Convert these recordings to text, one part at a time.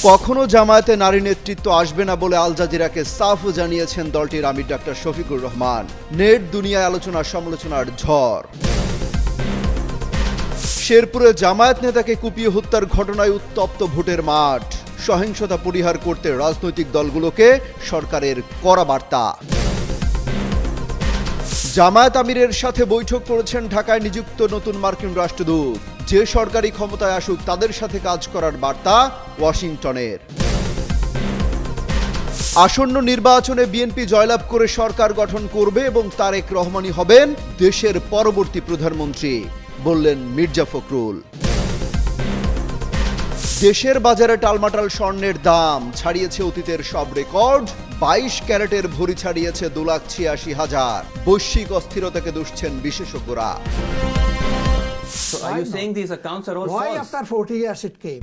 কখনো জামায়াতে নারী নেতৃত্ব আসবে না বলে আল জাজিরাকে সাফ জানিয়েছেন দলটির আমির ডাক্তার শফিকুর রহমান। নেট দুনিয়ায় আলোচনা সমালোচনার ঝড়। শেরপুরে জামায়াত নেতাকে কুপিয়ে হত্যার ঘটনায় উত্তপ্ত ভোটের মাঠ। সহিংসতা পরিহার করতে রাজনৈতিক দলগুলোকে সরকারের কড়া বার্তা। জামায়াত আমিরের সাথে বৈঠক করেছেন ঢাকায় নিযুক্ত নতুন মার্কিন রাষ্ট্রদূত। যে সরকারি ক্ষমতায় আসুক তাদের সাথে কাজ করার বার্তা ওয়াশিংটনের। আসন্ন নির্বাচনে বিএনপি জয়লাভ করে সরকার গঠন করবে এবং তারেক রহমানই হবেন দেশের পরবর্তী প্রধানমন্ত্রী, বললেন মির্জা ফখরুল। দেশের বাজারে টালমাটাল স্বর্ণের দাম ছাড়িয়েছে অতীতের সব রেকর্ড। 22 ক্যারেটের ভরি ছাড়িয়েছে 2,86,000। বৈশ্বিক অস্থিরতাকে দুষছেন বিশেষজ্ঞরা। So are you saying these accounts are all Why false? after 40 years it came?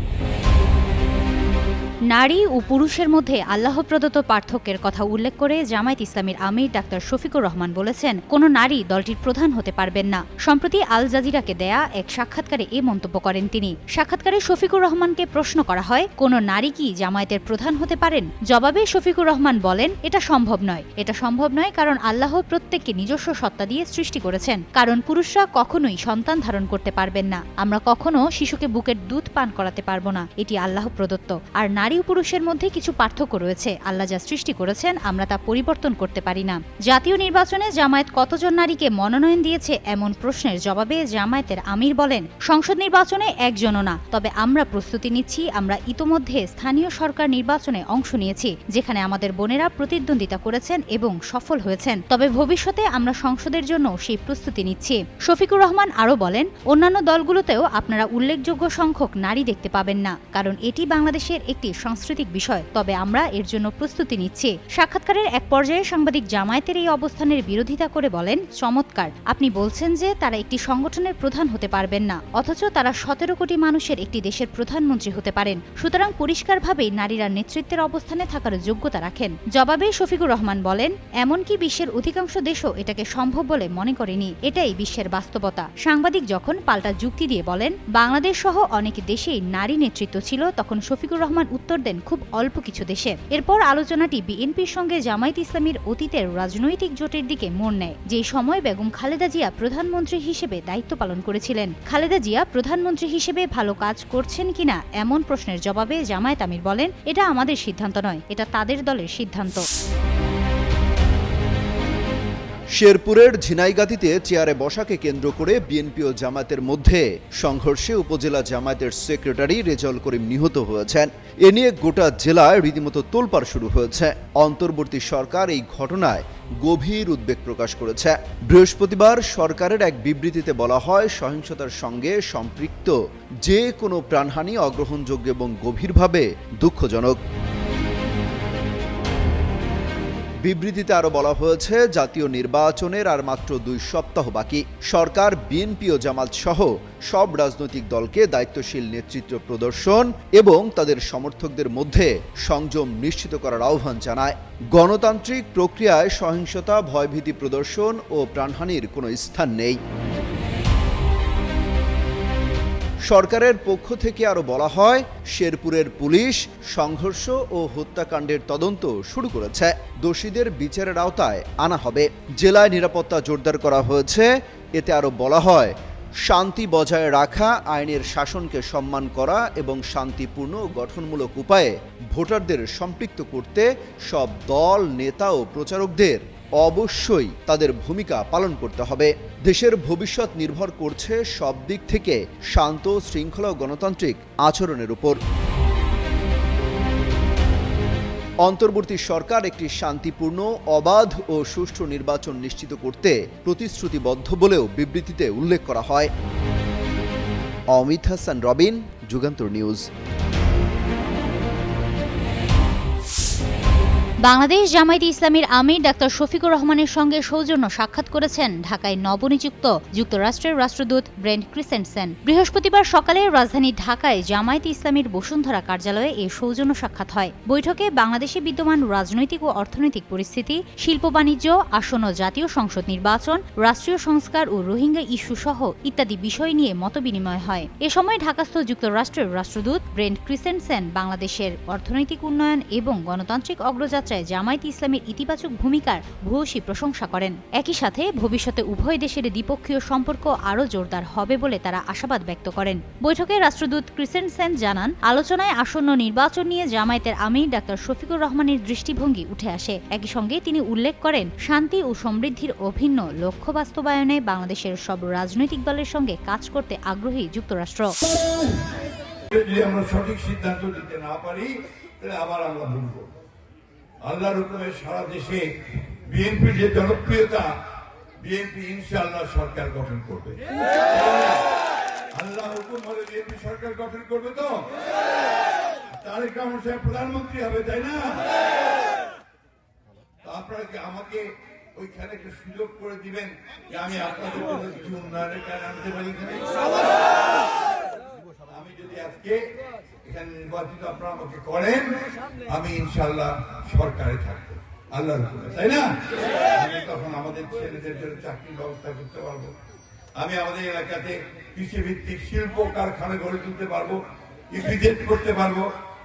নারী ও পুরুষের মধ্যে আল্লাহ প্রদত্ত পার্থক্যের কথা উল্লেখ করে জামায়াত ইসলামীর আমির ডাক্তার শফিকুর রহমান বলেছেন, কোনো নারী দলটির প্রধান হতে পারবেন না। সম্প্রতি আল জাজিরাকে দেয়া এক সাক্ষাৎকারে এ মন্তব্য করেন তিনি। সাক্ষাৎকারে শফিকুর রহমানকে প্রশ্ন করা হয়, কোনো নারী কি জামায়াতের প্রধান হতে পারেন? জবাবে শফিকুর রহমান বলেন, এটা সম্ভব নয়। এটা সম্ভব নয় কারণ আল্লাহ প্রত্যেককে নিজস্ব সত্তা দিয়ে সৃষ্টি করেছেন। কারণ পুরুষরা কখনোই সন্তান ধারণ করতে পারবেন না। আমরা কখনো শিশুকে বুকের দুধ পান করাতে পারবো না। এটি আল্লাহ প্রদত্ত। আর নারী ও পুরুষের মধ্যে কিছু পার্থক্য রয়েছে। আল্লাহ যা সৃষ্টি করেছেন আমরা তা পরিবর্তন করতে পারি না। জাতীয় নির্বাচনে জামায়াত কতজন নারীকে মনোনয়ন দিয়েছে এমন প্রশ্নের জবাবে জামায়াতের আমির বলেন, সংসদ নির্বাচনে একজনও না। তবে আমরা প্রস্তুতি নিচ্ছি। আমরা ইতোমধ্যে স্থানীয় সরকার নির্বাচনে অংশ নিয়েছি, যেখানে আমাদের বোনেরা প্রতিদ্বন্দ্বিতা করেছেন এবং সফল হয়েছেন। তবে ভবিষ্যতে আমরা সংসদের জন্য সেই প্রস্তুতি নিচ্ছি। শফিকুর রহমান আরও বলেন, অন্যান্য দলগুলোতেও আপনারা উল্লেখযোগ্য সংখ্যক নারী দেখতে পাবেন না, কারণ এটি বাংলাদেশের একটি সাংস্কৃতিক বিষয়। তবে আমরা এর জন্য প্রস্তুতি নিচ্ছি। সাক্ষাৎকারের এক পর্যায়ে সাংবাদিক জামায়াতের এই অবস্থানের বিরোধিতা করে বলেন, চমৎকার, আপনি বলছেন যে তারা একটি সংগঠনের প্রধান হতে পারবেন না, অথচ তারা 17 কোটি মানুষের একটি দেশের প্রধানমন্ত্রী হতে পারেন। সুতরাং পরিষ্কারভাবেই নারীরা নেতৃত্বের অবস্থানে থাকার যোগ্যতা রাখেন। জবাবে শফিকুর রহমান বলেন, এমনকি বিশ্বের অধিকাংশ দেশও এটাকে সম্ভব বলে মনে করেনি। এটাই বিশ্বের বাস্তবতা। সাংবাদিক যখন পাল্টা যুক্তি দিয়ে বলেন, বাংলাদেশ সহ অনেক দেশেই নারী নেতৃত্ব ছিল, তখন শফিকুর রহমান উত্তর দেন, খুব অল্প কিছু দেশে। এরপর আলোচনাটি বিএনপির সঙ্গে জামায়াত ইসলামীর অতীতের রাজনৈতিক জোটের দিকে মোড় নেয়, যেই সময় বেগম খালেদা জিয়া প্রধানমন্ত্রী হিসেবে দায়িত্ব পালন করেছিলেন। খালেদা জিয়া প্রধানমন্ত্রী হিসেবে ভালো কাজ করছেন কিনা এমন প্রশ্নের জবাবে জামায়াত আমির বলেন, এটা আমাদের সিদ্ধান্ত নয়, এটা তাদের দলের সিদ্ধান্ত। শেরপুরের ঝিনাইগাতিতে চেয়ারে বসাকে কেন্দ্র করে বিএনপি ও জামায়াতের মধ্যে সংঘর্ষে উপজেলা জামায়াতের সেক্রেটারি রেজাউল করিম নিহত হয়েছেন। এ নিয়ে গোটা জেলায় রীতিমতো তোলপাড় শুরু হয়েছে। অন্তর্বর্তী সরকার এই ঘটনায় গভীর উদ্বেগ প্রকাশ করেছে। বৃহস্পতিবার সরকারের এক বিবৃতিতে বলা হয়, সহিংসতার সঙ্গে সম্পৃক্ত যে কোনো প্রাণহানি অগ্রহণযোগ্য এবং গভীরভাবে দুঃখজনক। বিবৃতিতে আরো বলা হয়েছে, জাতীয় নির্বাচনের আর মাত্র 2 সপ্তাহ বাকি। সরকার বিএনপি ও জামাত সহ সব রাজনৈতিক দলকে দায়িত্বশীল নেতৃত্ব প্রদর্শন এবং তাদের সমর্থকদের মধ্যে সংযম নিশ্চিত করার আহ্বান জানায়। গণতান্ত্রিক প্রক্রিয়ায় সহিংসতা, ভয়ভীতি প্রদর্শন ও প্রাণহানির কোনো স্থান নেই। সরকারের পক্ষ থেকে আরো বলা হয়, শেরপুরের পুলিশ সংঘর্ষ ও হত্যাকাণ্ডের তদন্ত শুরু করেছে। দোষীদের বিচারের আওতায় আনা হবে। জেলায় নিরাপত্তা জোরদার করা হয়েছে। এতে আরো বলা হয়, শান্তি বজায় রাখা, আইনের শাসনকে সম্মান করা এবং শান্তিপূর্ণ ও গঠনমূলক উপায়ে ভোটারদের সম্পৃক্ত করতে সব দল, নেতা ও প্রচারকদের অবশ্যই তাদের ভূমিকা পালন করতে হবে। দেশের ভবিষ্যৎ নির্ভর করছে সব দিক থেকে শান্ত, শৃঙ্খলা ও গণতান্ত্রিক আচরণের উপর। অন্তর্বর্তী সরকার একটি শান্তিপূর্ণ, অবাধ ও সুষ্ঠু নির্বাচন নিশ্চিত করতে প্রতিশ্রুতিবদ্ধ বলেও বিবৃতিতে উল্লেখ করা হয়। অমিত হাসান রবিন, যুগান্তর নিউজ। বাংলাদেশ জামায়াতে ইসলামীর আমির ডাক্তার শফিকুর রহমানের সঙ্গে সৌজন্য সাক্ষাৎ করেছেন ঢাকায় নবনিযুক্ত যুক্তরাষ্ট্রের রাষ্ট্রদূত ব্রেন্ট ক্রিসেন্টসেন। বৃহস্পতিবার সকালে রাজধানী ঢাকায় জামায়াতে ইসলামীর বসুন্ধরা কার্যালয়ে এই সৌজন্য সাক্ষাৎ হয়। বৈঠকে বাংলাদেশে বিদ্যমান রাজনৈতিক ও অর্থনৈতিক পরিস্থিতি, শিল্প বাণিজ্য, আসন্ন জাতীয় সংসদ নির্বাচন, রাষ্ট্রীয় সংস্কার ও রোহিঙ্গা ইস্যু সহ ইত্যাদি বিষয় নিয়ে মতবিনিময় হয়। এ সময় ঢাকাস্থ যুক্তরাষ্ট্রের রাষ্ট্রদূত ব্রেন্ট ক্রিসেন্টসেন বাংলাদেশের অর্থনৈতিক উন্নয়ন এবং গণতান্ত্রিক অগ্রযাত্রায় জামায়াতে ইসলামীর ইতিবাচক ভূমিকার ভূয়সী প্রশংসা করেন। একই সাথে ভবিষ্যতে উভয় দেশের দ্বিপক্ষীয় সম্পর্ক আরও জোরদার হবে বলে তারা আশাবাদ ব্যক্ত করেন। বৈঠকে রাষ্ট্রদূত ক্রিসেন্টসেন জানান, আলোচনায় আসন্ন নির্বাচন নিয়ে জামায়াতের আমির ডাক্তার শফিকুর রহমানের দৃষ্টিভঙ্গি উঠে আসে। একই সঙ্গে তিনি উল্লেখ করেন, শান্তি ও সমৃদ্ধির অভিন্ন লক্ষ্য বাস্তবায়নে বাংলাদেশের সব রাজনৈতিক দলের সঙ্গে কাজ করতে আগ্রহী যুক্তরাষ্ট্র। যদি আমরা সঠিক সিদ্ধান্ত দিতে না পারি তাহলে আবার আমরা ভুলব। আল্লাহর হুকুমে সারা দেশে বিএনপির যে জনপ্রিয়তা, বিএনপি ইনশাআল্লাহ সরকার গঠন করবে। আল্লাহ হুকুম হলে বিএনপি সরকার গঠন করবে তো তারেক রহমান সাহেব প্রধানমন্ত্রী হবে, তাই না? আপনারা কি আমাকে ওইখানে একটা সুযোগ করে দিবেন যে আমি আপনাদের জন্য কিছু উন্নয়নের কাজ আনতে পারি? আমি যদি আজকে এখানে নির্বাচিত আপনারা আমাকে করেন, আমি ইনশাআল্লাহ সরকারে থাকবো আল্লাহর হুকুমে, তাই না? আমি তখন আমাদের ছেলেদের জন্য চাকরির ব্যবস্থা করতে পারবো। আমি আমাদের এলাকাতে কৃষি ভিত্তিক শিল্প কারখানা গড়ে তুলতে পারবো, ইপিজেড করতে পারবো,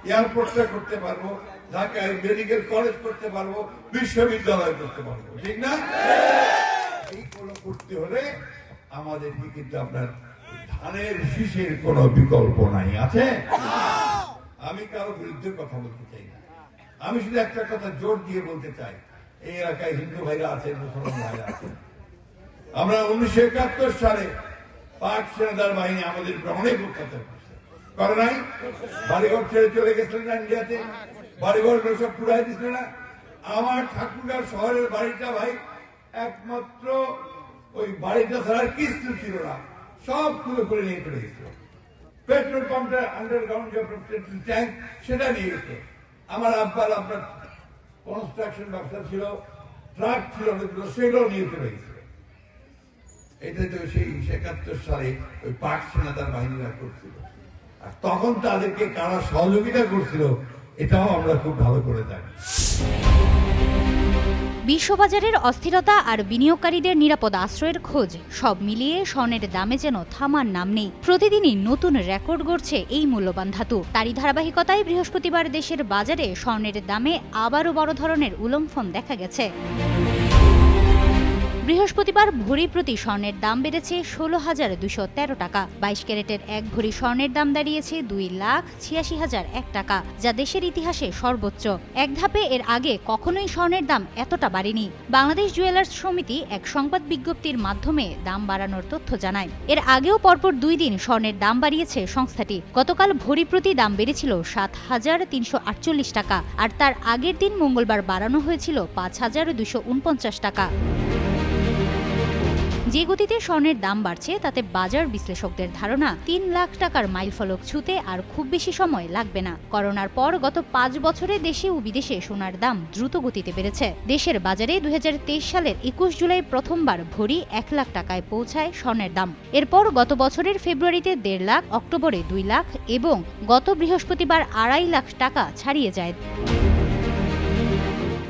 এয়ারপোর্টটা করতে পারবো, ঢাকায় মেডিকেল কলেজ করতে পারবো, বিশ্ববিদ্যালয় করতে পারবো, ঠিক না? এইগুলো করতে হলে আমাদেরকে কিন্তু আপনার ধানের শীষের কোন বিকল্প নাই, আছে? আমি কারো বিরুদ্ধে কথা বলতে চাই না, আমি শুধু একটা কথা জোর দিয়ে বলতে চাই, এই এলাকায় হিন্দু ভাইরা আছেন, মুসলমান ভাইরা আছেন। আমরা 1971 সালে পাক সেনাদার বাহিনী আমাদের অনেক অত্যাচার করছে, করে নাই? বাড়িঘর ছেড়ে চলে গেছিলেন না ইন্ডিয়াতে, বাড়িঘর সব পুরাই দিছিল না? আমার ঠাকুরগাঁও শহরের বাড়িটা ভাই একমাত্র ওই বাড়িটা ছাড়া কিছু ছিল না, সব খুলে করে নিয়ে চলে গেছিল। পেট্রোল পাম্পটা আন্ডারগ্রাউন্ড যে পেট্রোল ট্যাঙ্ক সেটা নিয়ে গেছিল। আমার আব্বার আপনার কনস্ট্রাকশন ব্যবসা ছিল, ট্রাক ছিল অনেকগুলো, সেগুলো নিয়ে চলে গেছিল। এটা তো সেই 71 সালে ওই পাক সেনাদার বাহিনীরা করছিল, আর তখন তাদেরকে কারা সহযোগিতা করছিল এটাও আমরা খুব ভালো করে জানি। বিশ্ববাজারের অস্থিরতা আর বিনিয়োগকারীদের নিরাপদ আশ্রয়ের খোঁজ সব মিলিয়ে স্বর্ণের দামে যেন থামার নাম নেই। প্রতিদিনই নতুন রেকর্ড গড়ছে এই মূল্যবান ধাতু। তারই ধারাবাহিকতায় বৃহস্পতিবার দেশের বাজারে স্বর্ণের দামে আবারও বড় ধরনের উলম্ফন দেখা গেছে। বৃহস্পতিবার ভরি প্রতি স্বর্ণের দাম বেড়েছে 16,213 টাকা। 22 ক্যারেটের এক ভরি স্বর্ণের দাম দাঁড়িয়েছে 2,86,001 টাকা, যা দেশের ইতিহাসে সর্বোচ্চ। এক ধাপে এর আগে কখনোই স্বর্ণের দাম এতটা বাড়েনি। বাংলাদেশ জুয়েলার্স সমিতি এক সংবাদ বিজ্ঞপ্তির মাধ্যমে দাম বাড়ানোর তথ্য জানায়। এর আগেও পরপর 2 দিন স্বর্ণের দাম বাড়িয়েছে সংস্থাটি। গতকাল ভরি প্রতি দাম বেড়েছিল 7,348 টাকা, আর তার আগের দিন মঙ্গলবার বাড়ানো হয়েছিল 5,249 টাকা। যে গতিতে স্বর্ণের দাম বাড়ছে তাতে বাজার বিশ্লেষকদের ধারণা 3 লাখ টাকার মাইলফলক ছুঁতে আর খুব বেশি সময় লাগবে না। করোনার পর গত 5 বছরে দেশে ও বিদেশে সোনার দাম দ্রুত গতিতে বেড়েছে। দেশের বাজারে 2023 সালের 21 জুলাই প্রথমবার ভরি 1 লাখ টাকায় পৌঁছায় স্বর্ণের দাম। এরপর গত বছরের ফেব্রুয়ারিতে 1.5 লাখ, অক্টোবরে 2 লাখ এবং গত বৃহস্পতিবার 2.5 লাখ টাকা ছাড়িয়ে যায়।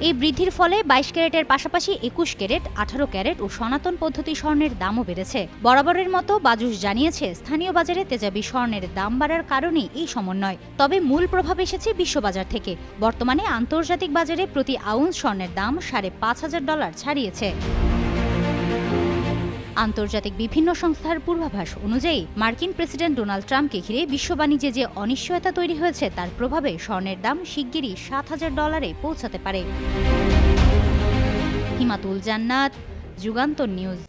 এই বৃদ্ধির ফলে 22 ক্যারেটের পাশাপাশি 21 ক্যারেট, 18 ক্যারেট ও সনাতন পদ্ধতি স্বর্ণের দামও বেড়েছে। বরাবরের মতো বাজুস জানিয়েছে, স্থানীয় বাজারে তেজাবি স্বর্ণের দাম বাড়ার কারণেই এই সমন্বয়। তবে মূল প্রভাব এসেছে বিশ্ববাজার থেকে। বর্তমানে আন্তর্জাতিক বাজারে প্রতি আউন্স স্বর্ণের দাম $5,500 ছাড়িয়েছে। আন্তর্জাতিক বিভিন্ন সংস্থার পূর্বাভাস অনুযায়ী মার্কিন প্রেসিডেন্ট ডোনাল্ড ট্রাম্পকে ঘিরে বিশ্ব বাণিজ্যে যে অনিশ্চয়তা তৈরি হয়েছে তার প্রভাবে স্বর্ণের দাম শিগগিরই $7,000 পৌঁছাতে পারে। হিমাতুল জান্নাত, যুগান্তর নিউজ।